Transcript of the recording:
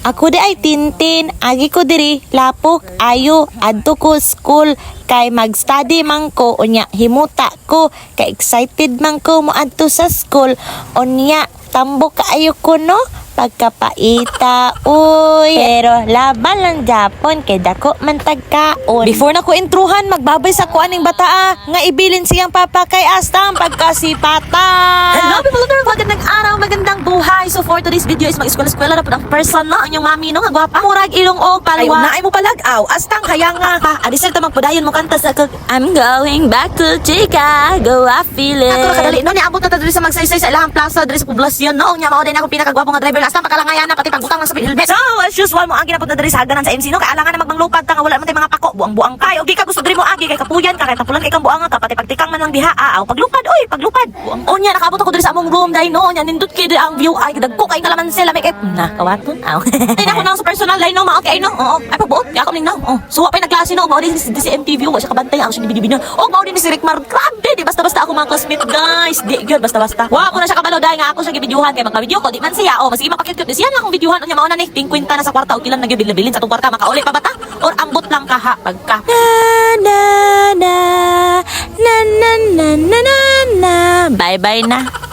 Ako di ay Tintin, agi ko diri lapok ayo adto ko school kay mag-study man ko unya himuta ko kay excited man ko mo adto sa school unya tambok kaayo ko no pagkapaita uy pero laban lang Japon kay dako man tagkaon. Before na ko intruhan magbabay sa kuaning bataa nga ibilin siyang papa kay Astang pagkasipatan. Hello people of the world, magandang araw, magandang buhay. So for today's video is mag-eskwela-eskwela na po ng person no, ang yung mami no, nga gwapa. Murag ilong og palwa. Ay, mo palagaw, Astang kaya nga. Adisel ta magpadayon mo kanta sa I'm going back to Chicago, I feel it. Ako kadali no, niabot na ta diri sa magsaysay sa ilahang plaza diri sa poblasyon no. Nya mao din ako pinakagwapo nga driver Astang pakalangayan na pati pagbutang ng sa helmet. So as usual mo ang ginapot na diri sa hagdanan sa MC no, kay alangan na magmanglupad ta nga wala man tay mga pako, buang-buang kay. Og di ka gusto diri mo agi kay kapuyan ka kay tapulan kay kang buang ka pati pagtikang man lang diha. Aw paglupad oy, paglupad. Onya nakaabot ako diri sa among room dai no, nya nindot kay diri ang view ay dagko kay kalaman sila make na kawaton. Aw. Ay nako nang sa personal line no, mao kay no. Oo. Ay pagbuot, ya ko ning no. Oh, suwa pa nagklase no, mao din si MTV wa siya kabantay ang siya binibinan. Og mao din si Rick Mar. Grabe, di basta-basta ako mga classmate guys. Di gyud basta-basta. Wa ko na siya kabalo dai nga ako siya gibidyuhan kay magka-video ko di man siya. Oh, masige mapakit-cute siya na akong videohan unya mao na ni 50 na sa kwarta og ilan nagyubilin sa tong kwarta makauli pa bata or ambot lang ka ha pagka na na na na na na na na bye bye na.